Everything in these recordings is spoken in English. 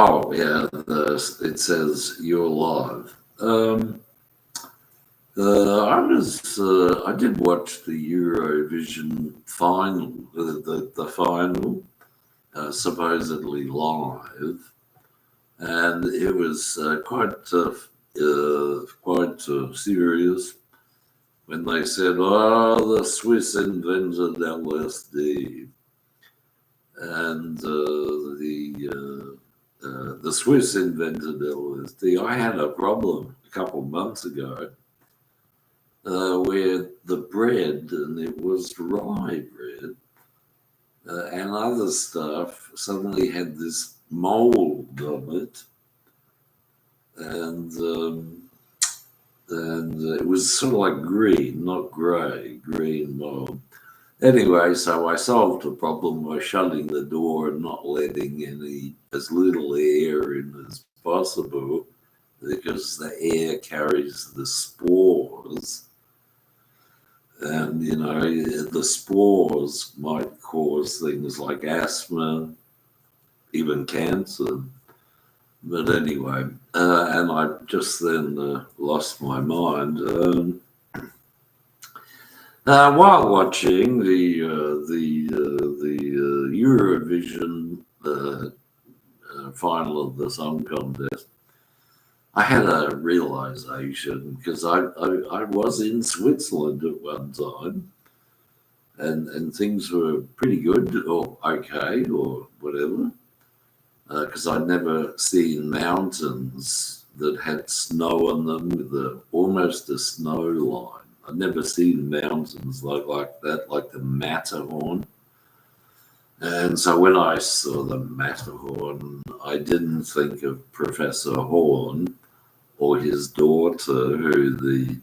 Oh yeah, it says you're live. I did watch the Eurovision final, the final, supposedly live, and it was quite serious when they said, "Oh, the Swiss invented LSD," and the Swiss invented LSD. I had a problem a couple of months ago where the bread, and it was rye bread, and other stuff, suddenly had this mold on it, and it was sort of like green, not grey, green mold. Anyway, so I solved the problem by shutting the door and not letting as little air in as possible, because the air carries the spores, and the spores might cause things like asthma, even cancer. But anyway, and I just then lost my mind. While watching the Eurovision final of the song contest, I had a realization, because I was in Switzerland at one time, and things were pretty good or okay or whatever, because I'd never seen mountains that had snow on them with almost a snow line. I've never seen mountains like that, like the Matterhorn. And so when I saw the Matterhorn, I didn't think of Professor Horn or his daughter, who the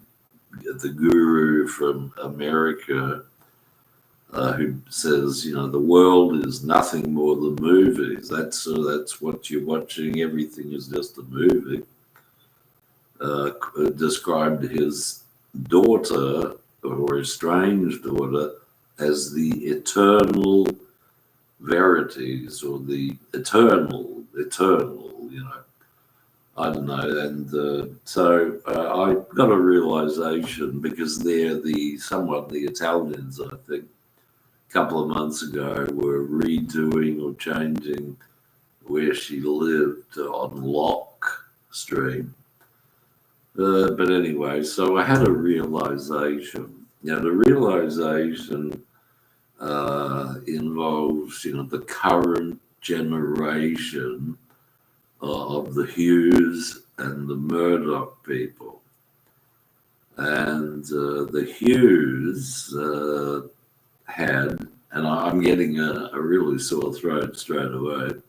guru from America, who says, the world is nothing more than movies. That's what you're watching. Everything is just a movie. Described his daughter, or estranged daughter, as the eternal verities, or the eternal, I don't know. And so I got a realization, because they're the Italians, I think, a couple of months ago, were redoing or changing where she lived on Lock Street. But anyway, so I had a realization. The realization involves, the current generation of the Hughes and the Murdoch people. And the Hughes had, and I'm getting a really sore throat straight away,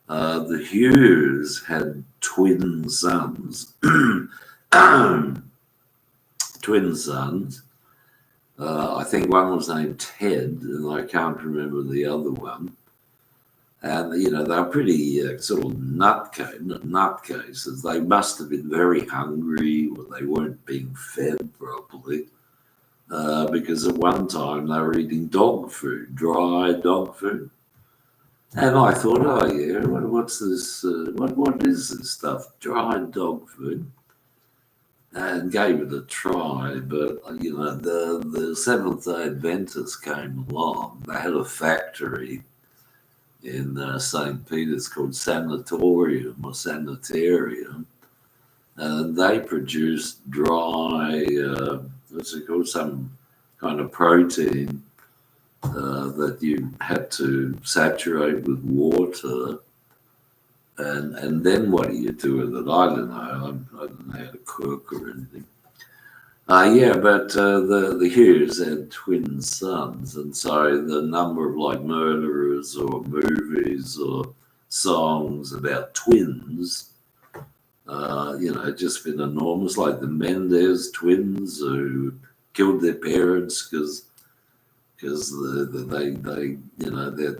the Hughes had twin sons. Twin sons. I think one was named Ted, and I can't remember the other one. And, they were pretty sort of nutcases. They must have been very hungry, or they weren't being fed properly, because at one time they were eating dog food, dry dog food. And I thought, oh yeah, what's this? What is this stuff? Dried dog food. And gave it a try, but the Seventh-day Adventists came along. They had a factory in St. Peter's called Sanatorium or Sanitarium, and they produced dry, what's it called, some kind of protein that you had to saturate with water. And then what do you do with it? I don't know. I don't know how to cook or anything. But the Hughes had twin sons, and so the number of murderers or movies or songs about twins, just been enormous. Like the Mendez twins, who killed their parents because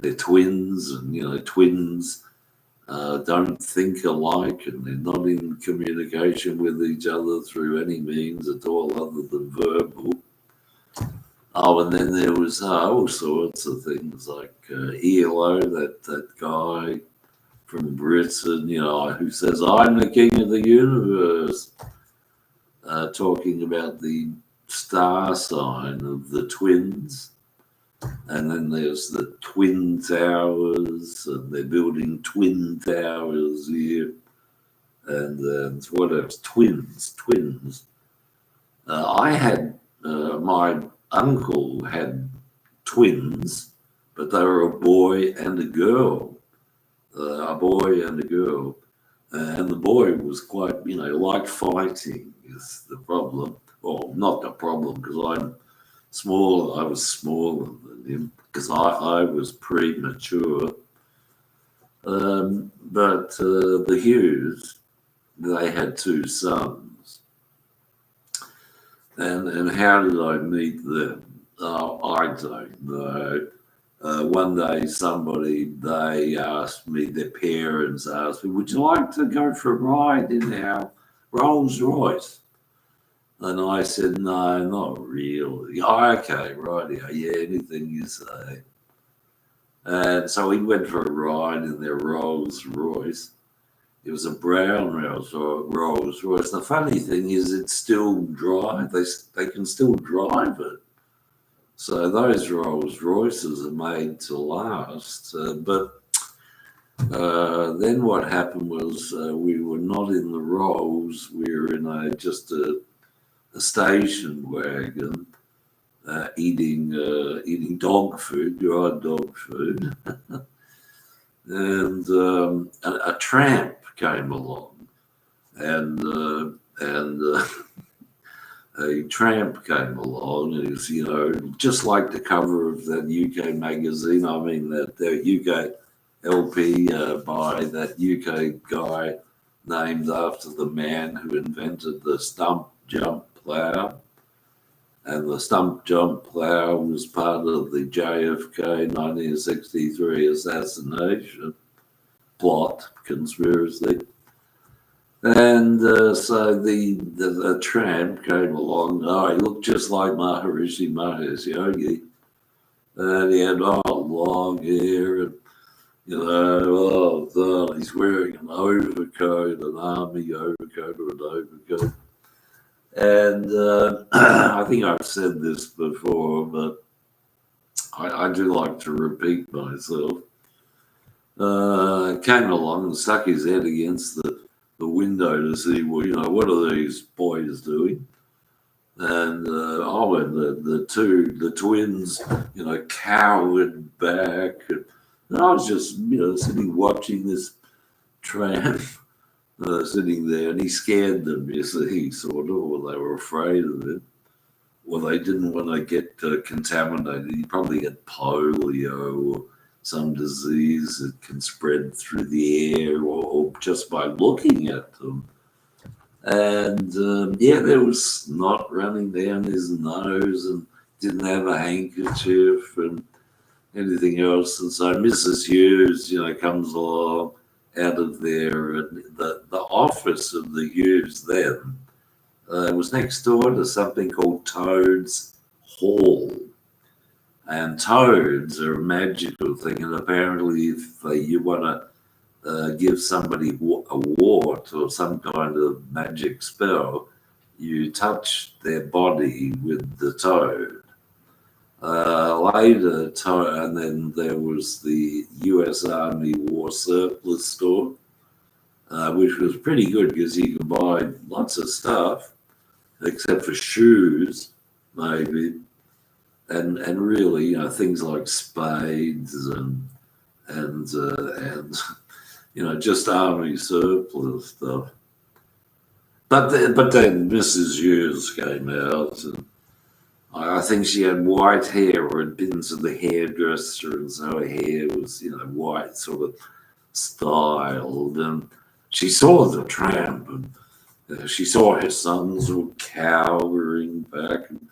they're twins, and twins don't think alike, and they're not in communication with each other through any means at all other than verbal. Oh, and then there was all sorts of things like ELO, that guy from Britain, who says, "I'm the king of the universe," talking about the star sign of the twins. And then there's the Twin Towers, and they're building Twin Towers here. And what else? Twins. I had, my uncle had twins, but they were a boy and a girl. A boy and a girl. And the boy was quite, liked fighting is the problem. Well, not the problem, because I'm smaller. I was smaller than him because I was premature. But the Hughes, they had two sons. And how did I meet them? I don't know. One day they asked me, their parents asked me, "Would you like to go for a ride in our Rolls Royce?" And I said, "No, not really." "Oh, okay, right, yeah, anything you say." And so we went for a ride in their Rolls Royce. It was a brown Rolls Royce. The funny thing is, it's still drive. They can still drive it. So those Rolls Royces are made to last. But then what happened was we were not in the Rolls. We were in just a station wagon, eating dog food, dried dog food, and a tramp came along, and a tramp came along, and he's just like the cover of that UK magazine. I mean that UK LP by that UK guy named after the man who invented the stump jump plough. And the stump jump plough was part of the JFK 1963 assassination plot conspiracy. And so the tramp came along. Oh, he looked just like Maharishi Mahesh Yogi. And he had long hair, and he's wearing an overcoat, an army overcoat or an overcoat. And I think I've said this before, but I do like to repeat myself. Came along and stuck his head against the window to see, what are these boys doing? And the twins, cowered back. And I was just, sitting watching this tramp. Sitting there, and he scared them, sort of, or they were afraid of it. Well, they didn't want to get contaminated. He probably had polio or some disease that can spread through the air or just by looking at them. And there was snot running down his nose, and didn't have a handkerchief and anything else. And so Mrs. Hughes, comes along out of there, and the office of the Hughes then was next door to something called Toad's Hall. And toads are a magical thing, and apparently if you want to give somebody a wart or some kind of magic spell, you touch their body with the toad. Later, and then there was the US Army War Surplus Store, which was pretty good because you could buy lots of stuff, except for shoes, maybe, and really, things like spades and just Army surplus stuff. But then Mrs. Hughes came out, and I think she had white hair or had been to the hairdresser, and so her hair was, white, sort of styled. And she saw the tramp, and she saw her sons were cowering back. And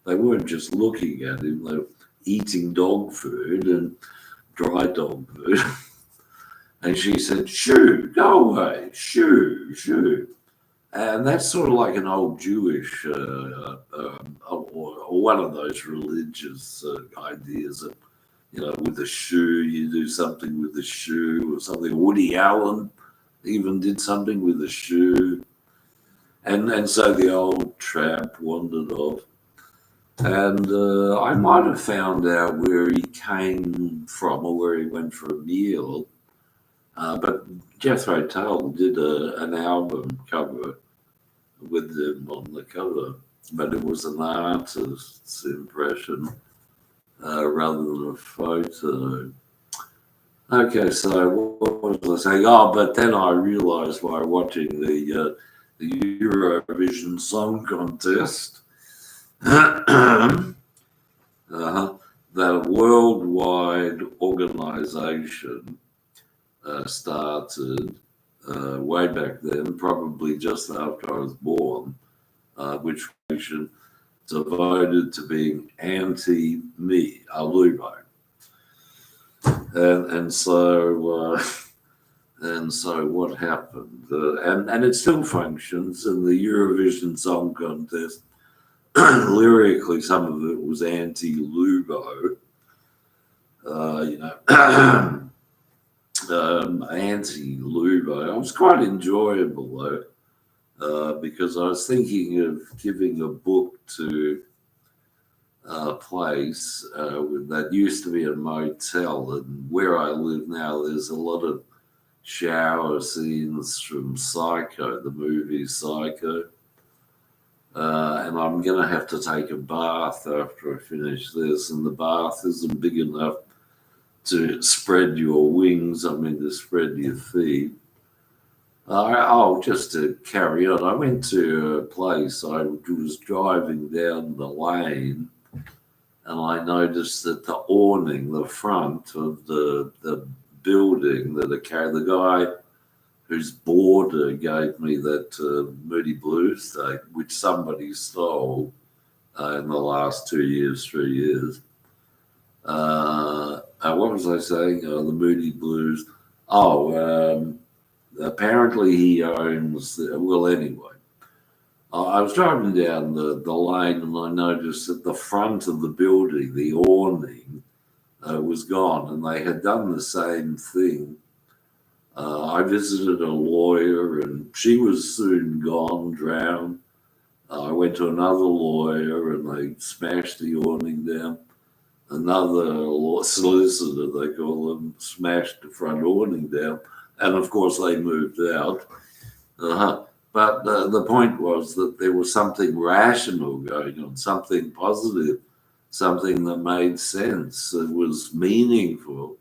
they weren't just looking at him; they were eating dog food and dry dog food. And she said, "Shoo, go away, shoo." And that's sort of like an old Jewish, or one of those religious ideas that, with the shoe, you do something with the shoe or something. Woody Allen even did something with the shoe. And so the old tramp wandered off. And I might have found out where he came from or where he went for a meal. But Jethro Tull did an album cover with him on the cover, but it was an artist's impression rather than a photo. Okay, so what was I saying? Oh, but then I realised while watching the Eurovision Song Contest that a worldwide organisation started way back then, probably just after I was born, which nation devoted to being anti-me, Alubo. And so what happened? And it still functions in the Eurovision Song Contest. Lyrically, some of it was anti-Lubo, anti-Lubo. It was quite enjoyable though, because I was thinking of giving a book to a place that used to be a motel, and where I live now, there's a lot of shower scenes from Psycho, the movie Psycho. And I'm going to have to take a bath after I finish this, and the bath isn't big enough to spread your wings, to spread your feet. Just to carry on, I went to a place, I was driving down the lane, and I noticed that the awning, the front of the building, that the guy whose boarder gave me that Moody Blues tape, which somebody stole in the last 2 years, 3 years. What was I saying? The Moody Blues. Apparently he owns. Anyway, I was driving down the lane and I noticed that the front of the building, the awning, was gone, and they had done the same thing. I visited a lawyer, and she was soon gone, drowned. I went to another lawyer, and they smashed the awning down. Another solicitor, they call them, smashed the front awning down, and of course they moved out. But the point was that there was something rational going on, something positive, something that made sense. It was meaningful.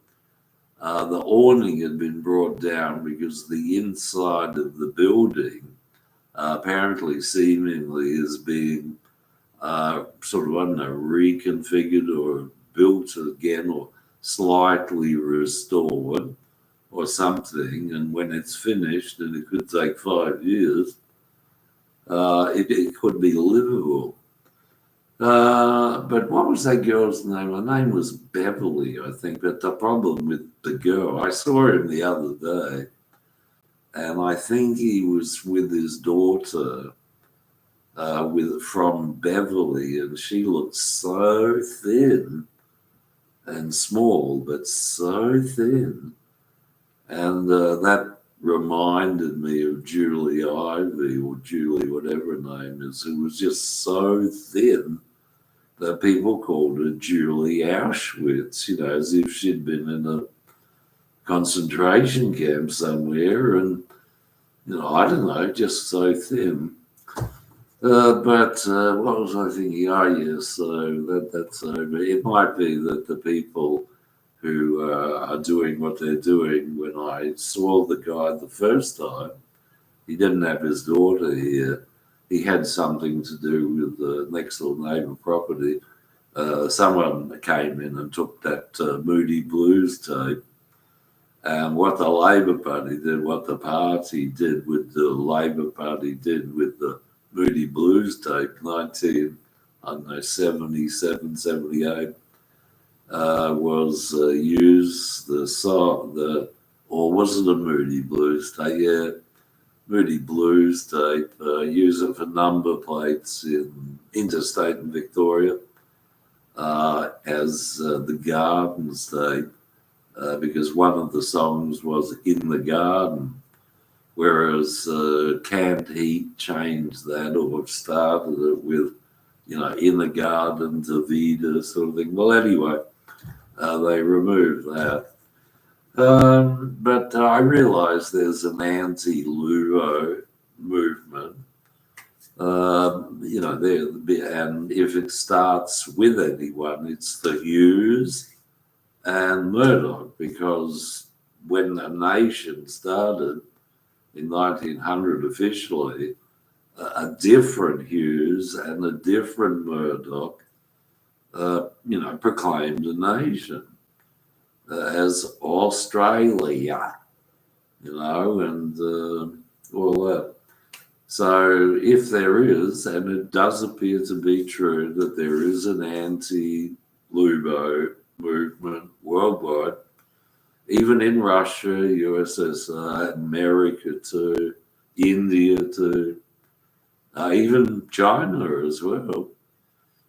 The awning had been brought down because the inside of the building apparently, seemingly, is being reconfigured or built again or slightly restored or something. And when it's finished, and it could take 5 years, it could be livable. But what was that girl's name? Her name was Beverly, I think. But the problem with the girl, I saw him the other day, and I think he was with his daughter from Beverly, and she looked so thin and small, but so thin. And that reminded me of Julie Ivy, or Julie, whatever her name is, who was just so thin that people called her Julie Auschwitz, as if she'd been in a concentration camp somewhere, and, I don't know, just so thin. But what was I thinking? Yes, so that's over. It might be that the people who are doing what they're doing, when I saw the guy the first time, he didn't have his daughter here. He had something to do with the next door neighbour property. Someone came in and took that Moody Blues tape. And what the Labor Party did, what the party did with the Labor Party did with the Moody Blues tape, 1977, 78, was use the song, or was it a Moody Blues tape? Yeah, Moody Blues tape, use it for number plates in interstate in Victoria. as the Garden State, because one of the songs was In the Garden, whereas Canned Heat changed that or started it with, In the Garden, Davida sort of thing. Well, anyway, they removed that. But I realise there's an anti-Luo movement. And if it starts with anyone, it's the Hughes and Murdoch, because when the nation started in 1900 officially, a different Hughes and a different Murdoch, proclaimed a nation as Australia, and all that. So if there is, and it does appear to be true, that there is an anti-Lubo movement worldwide, even in Russia, USSR, America too, India too, even China as well.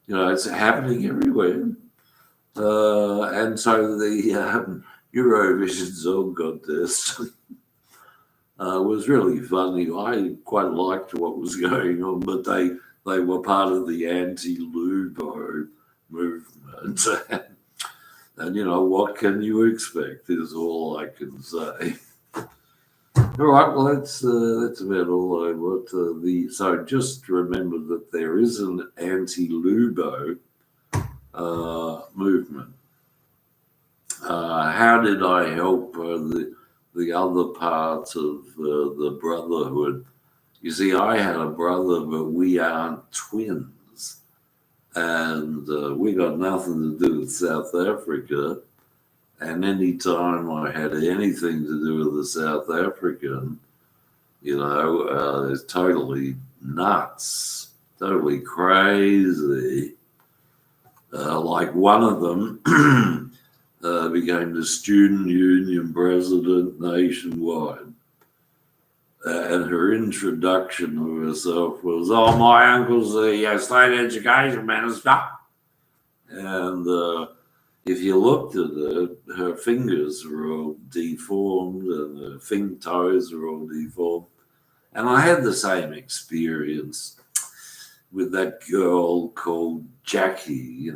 It's happening everywhere. And so the Eurovision Song Contest was really funny. I quite liked what was going on, but they were part of the anti-Lubo movement. And what can you expect is all I can say. All right, well, that's about all I want. So just remember that there is an anti-Lubo movement. How did I help the other parts of the brotherhood? You see, I had a brother, but we aren't twins, and we got nothing to do with South Africa. And any time I had anything to do with the South African, it's totally nuts, totally crazy. Like one of them became the student union president nationwide. And her introduction of herself was, "Oh, my uncle's the state education minister." And if you looked at her fingers were all deformed and her toes were all deformed. And I had the same experience with that girl called Jackie,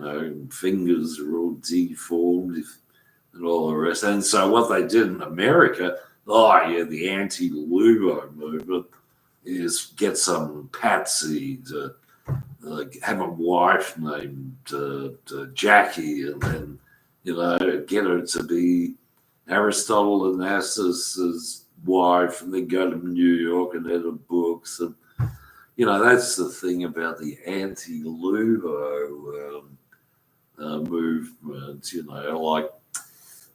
fingers were all deformed and all the rest. And so what they did in America, the anti-Lubo movement, is get some patsy to have a wife named Jackie, and then get her to be Aristotle Onassis's wife, and then go to New York and edit books. And that's the thing about the anti-Lubo movement.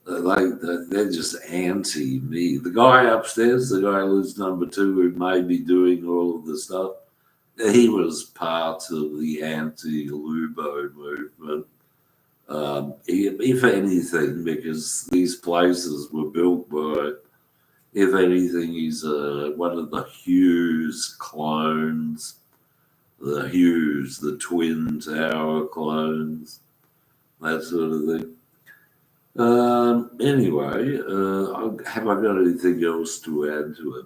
Like they're just anti me. The guy upstairs, the guy who's number 2, who may be doing all of the stuff, he was part of the anti-Lubo movement. If anything, because these places were built by, if anything, he's one of the Hughes clones, the Hughes, the Twin Tower clones, that sort of thing. Anyway, have I got anything else to add to it?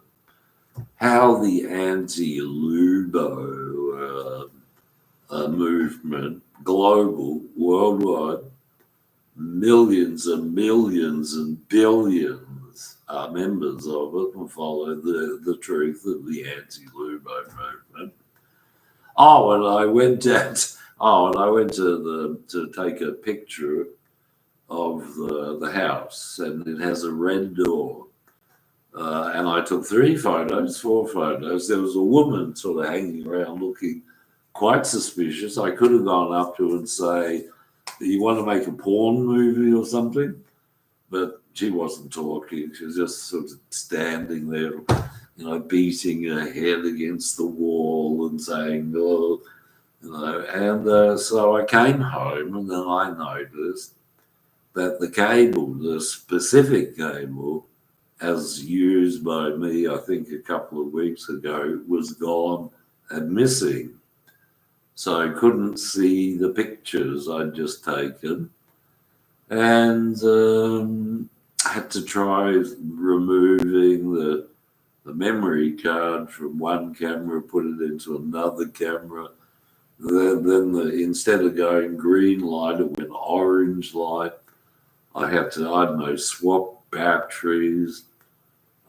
How the anti-Lubo movement, global, worldwide, millions and millions and billions are members of it and follow the truth of the anti-Lubo movement. And I went to take a picture of the house, and it has a red door. And I took 4 photos. There was a woman sort of hanging around looking quite suspicious. I could have gone up to her and say, "Do you want to make a porn movie or something?" But she wasn't talking. She was just sort of standing there, beating her head against the wall and saying, "Oh," And so I came home, and then I noticed that the cable, the specific cable, as used by me, I think a couple of weeks ago, was gone and missing. so I couldn't see the pictures I'd just taken, and had to try removing the memory card from one camera, put it into another camera. Then instead of going green light, it went orange light. I had to, I don't know, swap batteries.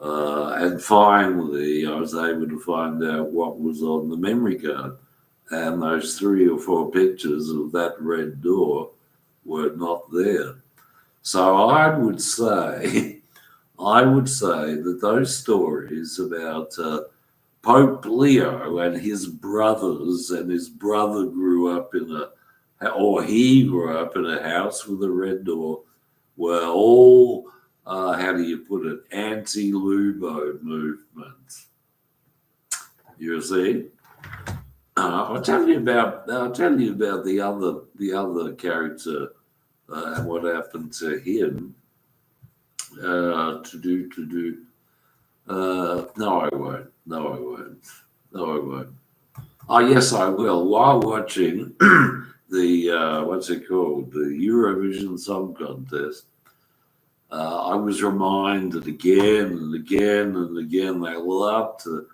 And finally, I was able to find out what was on the memory card. And those 3 or 4 pictures of that red door were not there. So I would say, that those stories about Pope Leo and his brothers, and his brother grew up he grew up in a house with a red door, were all, how do you put it, anti-Lubo movement. You see? I'll tell you about the other character and what happened to him. No, I won't. No, I won't. No, I won't. Oh, yes, I will. While watching the what's it called, the Eurovision Song Contest, I was reminded again and again and again. They love to,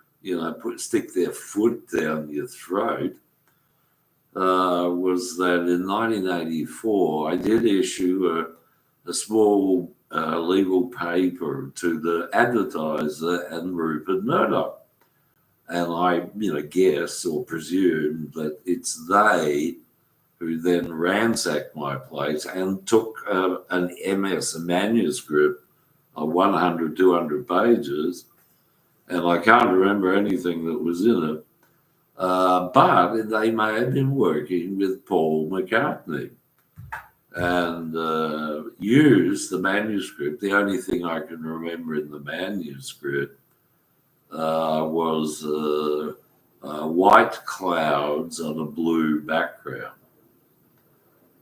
stick their foot down your throat. Was that in 1984 I did issue a small legal paper to the advertiser and Rupert Murdoch. And I, guess or presume that it's they who then ransacked my place and took an MS, a manuscript of 100, 200 pages, and I can't remember anything that was in it. But they may have been working with Paul McCartney and used the manuscript. The only thing I can remember in the manuscript was white clouds on a blue background.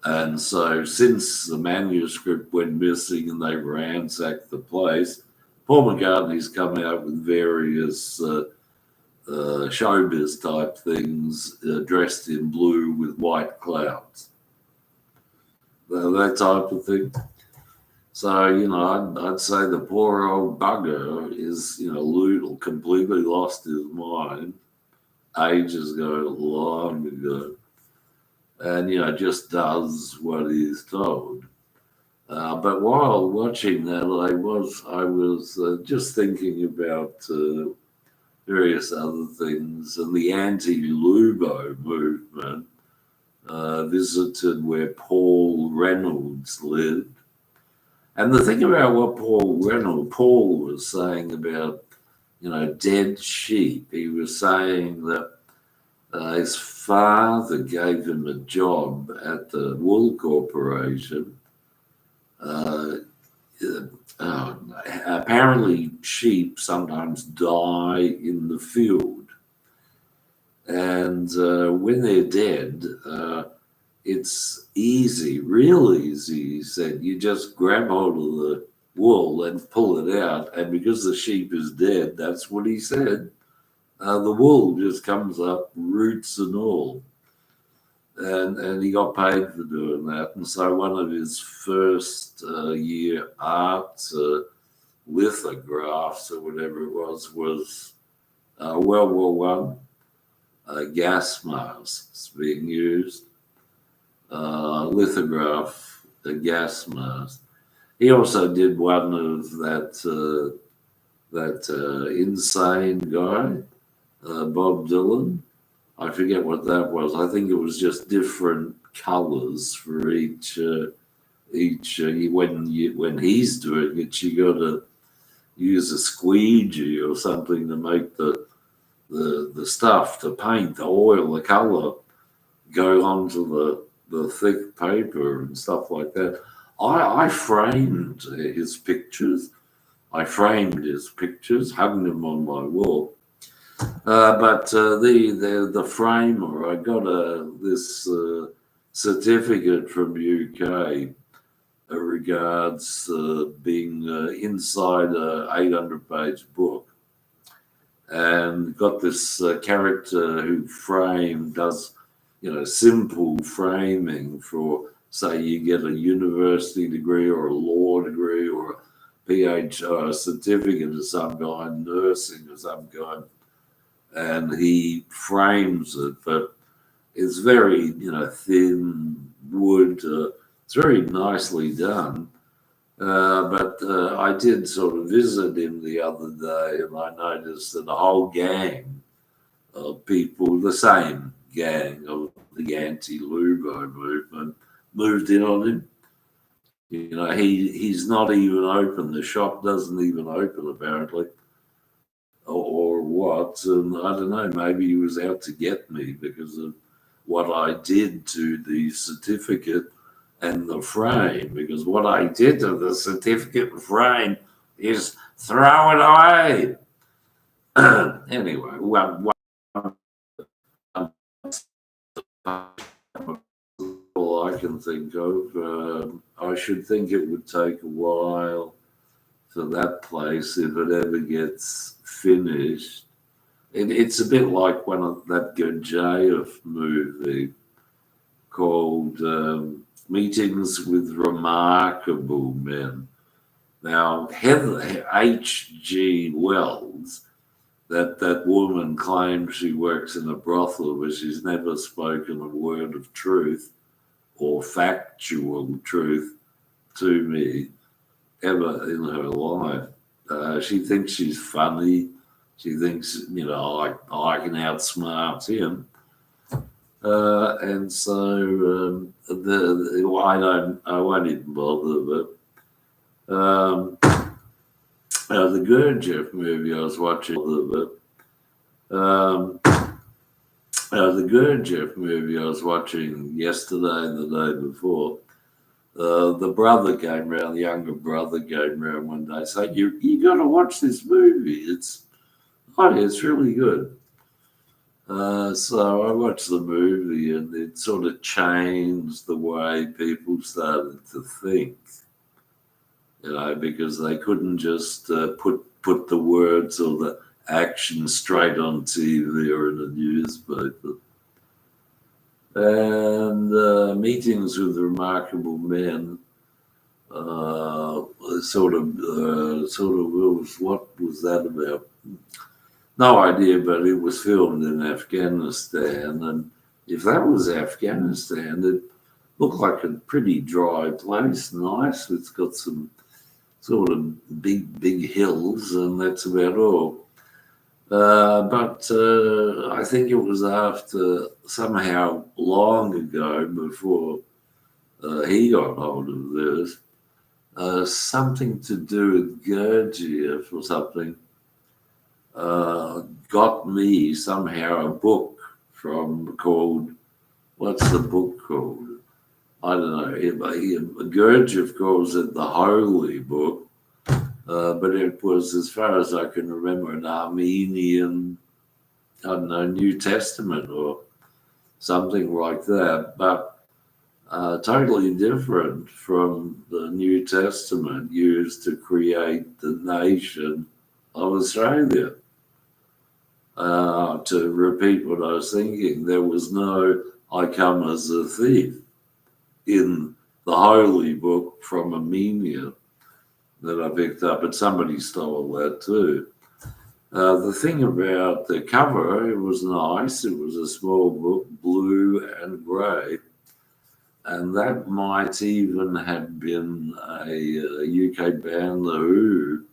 And so since the manuscript went missing and they ransacked the place, Paul McCartney's come out with various showbiz type things dressed in blue with white clouds. That type of thing. So, I'd say the poor old bugger is, completely lost his mind ages ago, long ago, and, just does what he's told. But while watching that, I was just thinking about various other things, and the anti-Lubo movement visited where Paul Reynolds lived. And the thing about what Paul was saying about, dead sheep, he was saying that his father gave him a job at the wool corporation. Apparently sheep sometimes die in the field. And when they're dead, it's easy, real easy, he said. You just grab hold of the wool and pull it out. And because the sheep is dead, that's what he said, the wool just comes up, roots and all. And he got paid for doing that. And so one of his first year art lithographs or whatever it was World War I gas masks being used. Lithograph, the gas mask. He also did one of that insane guy, Bob Dylan. I forget what that was. I think it was just different colors for each. When he's doing it, you got to use a squeegee or something to make the stuff to paint, the oil, the color go onto the thick paper and stuff like that. I framed his pictures. I framed his pictures, hung them on my wall. But the framer, I got this certificate from UK regards being inside a 800-page book, and got this character who framed does simple framing for, say, you get a university degree or a law degree or a PhD certificate of some kind, nursing of some kind, and he frames it, but it's very, thin wood. It's very nicely done. But I did sort of visit him the other day, and I noticed that a whole gang of people, the same gang of the anti-Lubo movement, moved in on him. He's not even open. The shop doesn't even open, apparently, or what. And I don't know, maybe he was out to get me because of what I did to the certificate and the frame, because what I did to the certificate and frame is throw it away. Anyway, all I can think of. I should think it would take a while for that place, if it ever gets finished. It's a bit like that Gurdjieff movie called Meetings with Remarkable Men. Now, Heather H.G. Wells, that woman claims she works in a brothel, but she's never spoken a word of truth or factual truth to me ever in her life. She thinks she's funny. She thinks, I can outsmart him. And so I won't even bother. But the Gurdjieff movie I was watching, the Gurdjieff movie I was watching yesterday and the day before. The brother came round, the younger brother came round one day, saying, "You got to watch this movie. It's really good." So I watched the movie, and it sort of changed the way people started to think, because they couldn't just put the words or the action straight on TV or in a newspaper. And Meetings with Remarkable Men sort of what was that about? No idea, but it was filmed in Afghanistan, and if that was Afghanistan, it looked like a pretty dry place, nice. It's got some sort of big hills, and that's about all. But I think it was after, somehow long ago, before he got hold of this, something to do with Gurdjieff or something, got me somehow a book called, what's the book called? I don't know. Gurdjieff calls it the Holy Book, but it was, as far as I can remember, an Armenian, I don't know, New Testament or something like that, but totally different from the New Testament used to create the nation of Australia. To repeat what I was thinking, there was no "I come as a thief" in the Holy Book from Armenia that I picked up, but somebody stole that too. The thing about the cover, it was nice. It was a small book, blue and grey, and that might even have been a UK band, The Who,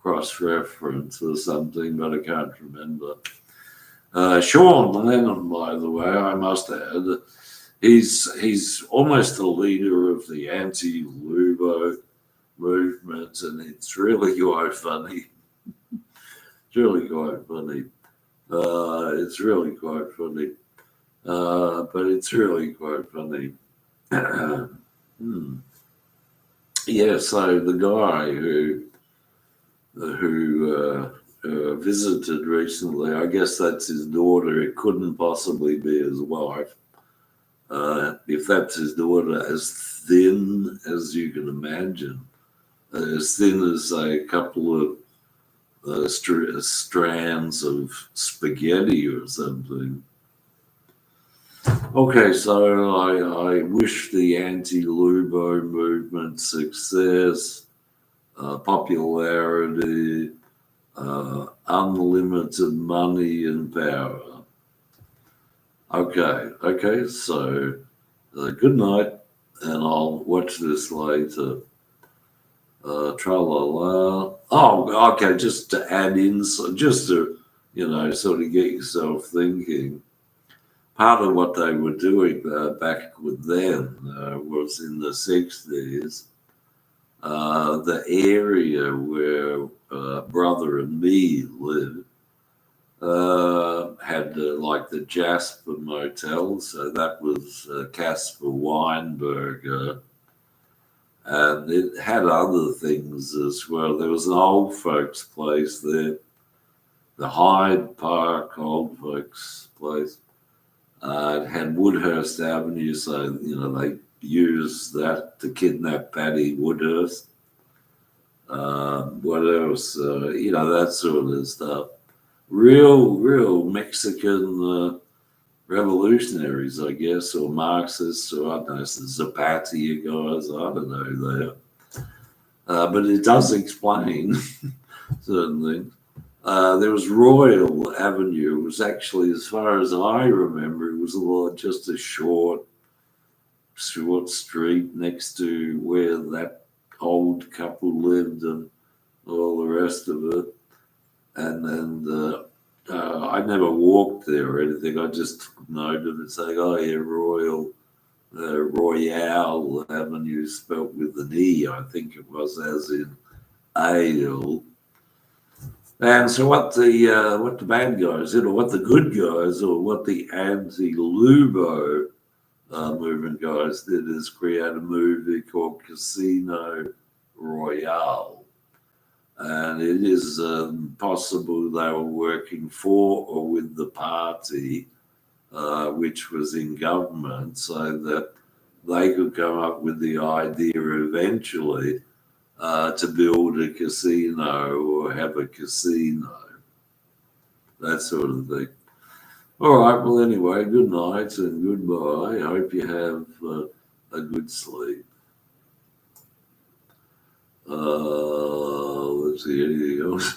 cross-reference or something, but I can't remember. Sean Lennon, by the way, I must add, he's almost the leader of the anti-Lubo movement, and it's really quite funny. It's really quite funny. It's really quite funny. But it's really quite funny. Yeah, so the guy who visited recently, I guess that's his daughter. It couldn't possibly be his wife. If that's his daughter, as thin as you can imagine, as thin as a couple of strands of spaghetti or something. Okay, so I wish the anti-Lubo movement success, popularity, unlimited money and power. Okay, so good night, and I'll watch this later. Tra la la. Oh, okay, just to add in, just to, sort of get yourself thinking. Part of what they were doing back with then was in the 60s, the area where brother and me lived had like the Jasper Motel, so that was Casper Weinberger, and it had other things as well. There was an old folks place there, the Hyde Park old folks place. It had Woodhurst Avenue, so they used that to kidnap Patty Woodhurst. What else? That sort of stuff. Real Mexican revolutionaries, I guess, or Marxists, or I don't know, Zapatista guys. I don't know there, but it does explain certain things. There was Royal Avenue. It was actually, as far as I remember, it was just a short street next to where that old couple lived and all the rest of it. And then I never walked there or anything. I just took note of it, saying, "Oh yeah, Royale Avenue, spelt with an E, I think it was, as in ale." And so what the bad guys did, or what the good guys, or what the anti-Lubo movement guys did, is create a movie called Casino Royale. And it is possible they were working for or with the party which was in government, so that they could come up with the idea eventually to build a casino or have a casino, that sort of thing. All right, well, anyway, good night and goodbye. I hope you have a good sleep. Let's see, anything else?